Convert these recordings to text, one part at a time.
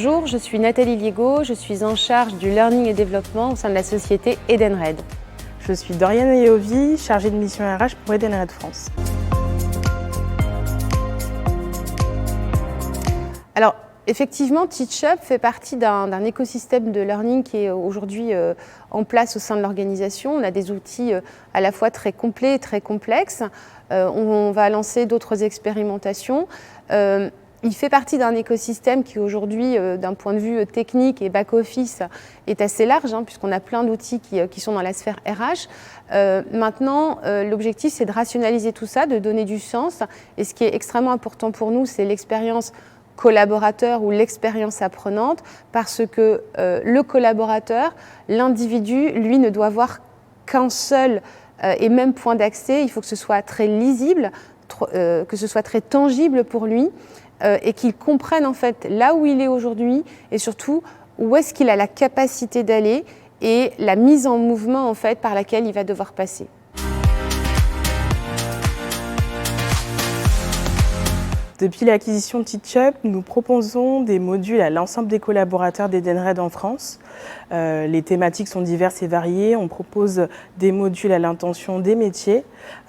Bonjour, je suis Nathalie Liego, je suis en charge du learning et développement au sein de la société Edenred. Je suis Doriane Yehovi, chargée de mission RH pour Edenred France. Alors, effectivement, TeachUp fait partie d'un écosystème de learning qui est aujourd'hui en place au sein de l'organisation. On a des outils à la fois très complets et très complexes. On va lancer d'autres expérimentations. Il fait partie d'un écosystème qui aujourd'hui, d'un point de vue technique et back-office, est assez large, puisqu'on a plein d'outils qui sont dans la sphère RH. Maintenant, l'objectif, c'est de rationaliser tout ça, de donner du sens. Et ce qui est extrêmement important pour nous, c'est l'expérience collaborateur ou l'expérience apprenante, parce que le collaborateur, l'individu, lui, ne doit avoir qu'un seul et même point d'accès. Il faut que ce soit très lisible, que ce soit très tangible pour lui, et qu'il comprenne en fait là où il est aujourd'hui et surtout où est-ce qu'il a la capacité d'aller et la mise en mouvement en fait par laquelle il va devoir passer. Depuis l'acquisition de TeachUp, nous proposons des modules à l'ensemble des collaborateurs d'Edenred en France. Les thématiques sont diverses et variées. On propose des modules à l'intention des métiers,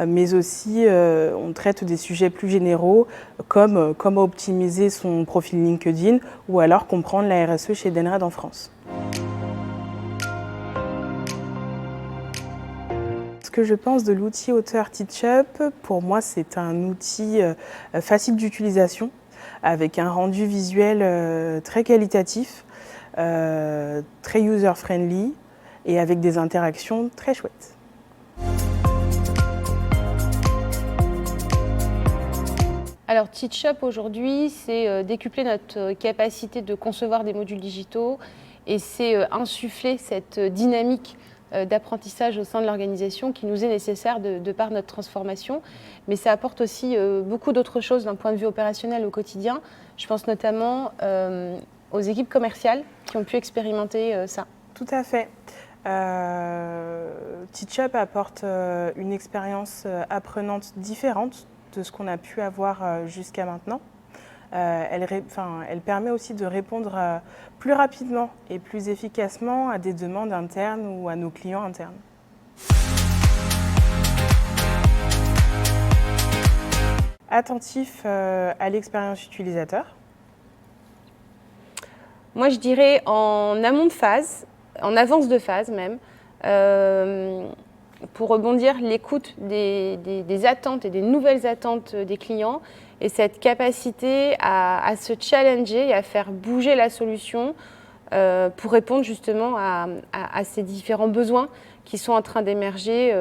mais aussi on traite des sujets plus généraux comme comment optimiser son profil LinkedIn ou alors comprendre la RSE chez Edenred en France. Ce que je pense de l'outil auteur TeachUp, pour moi c'est un outil facile d'utilisation avec un rendu visuel très qualitatif, très user-friendly et avec des interactions très chouettes. Alors TeachUp aujourd'hui, c'est décupler notre capacité de concevoir des modules digitaux et c'est insuffler cette dynamique d'apprentissage au sein de l'organisation qui nous est nécessaire de par notre transformation. Mais ça apporte aussi beaucoup d'autres choses d'un point de vue opérationnel au quotidien. Je pense notamment aux équipes commerciales qui ont pu expérimenter ça. Tout à fait. TeachUp apporte une expérience apprenante différente de ce qu'on a pu avoir jusqu'à maintenant. Elle permet aussi de répondre plus rapidement et plus efficacement à des demandes internes ou à nos clients internes. Attentif à l'expérience utilisateur. Moi, je dirais en amont de phase, en avance de phase même, pour rebondir, l'écoute des attentes et des nouvelles attentes des clients et cette capacité à se challenger et à faire bouger la solution pour répondre justement à ces différents besoins qui sont en train d'émerger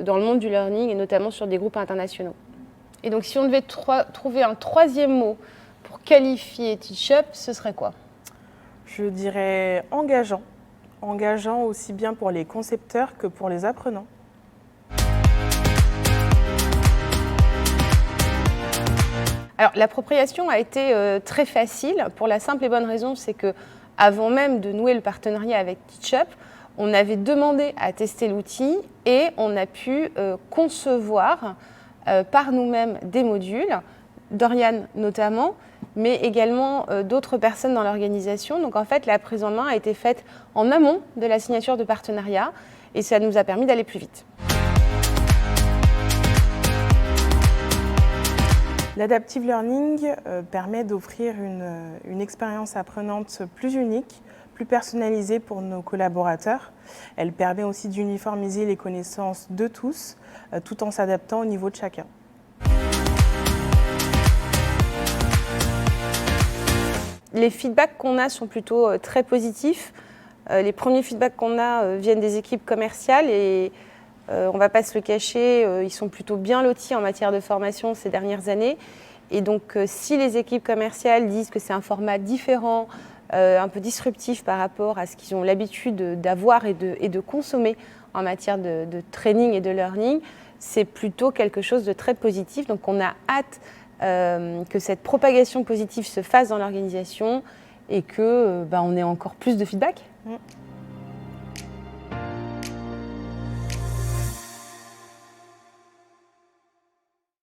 dans le monde du learning et notamment sur des groupes internationaux. Et donc si on devait trouver un troisième mot pour qualifier TeachUp, ce serait quoi ? Je dirais engageant. Engageant aussi bien pour les concepteurs que pour les apprenants. Alors l'appropriation a été très facile pour la simple et bonne raison, c'est que avant même de nouer le partenariat avec TeachUp, on avait demandé à tester l'outil et on a pu concevoir par nous-mêmes des modules, Doriane notamment, mais également d'autres personnes dans l'organisation. Donc en fait, la prise en main a été faite en amont de la signature de partenariat et ça nous a permis d'aller plus vite. L'adaptive learning permet d'offrir une expérience apprenante plus unique, plus personnalisée pour nos collaborateurs. Elle permet aussi d'uniformiser les connaissances de tous, tout en s'adaptant au niveau de chacun. Les feedbacks qu'on a sont plutôt très positifs. Les premiers feedbacks qu'on a viennent des équipes commerciales et on ne va pas se le cacher, ils sont plutôt bien lotis en matière de formation ces dernières années. Et donc si les équipes commerciales disent que c'est un format différent, un peu disruptif par rapport à ce qu'ils ont l'habitude d'avoir et de consommer en matière de training et de learning, c'est plutôt quelque chose de très positif. Donc on a hâte que cette propagation positive se fasse dans l'organisation et qu'on ait encore plus de feedback.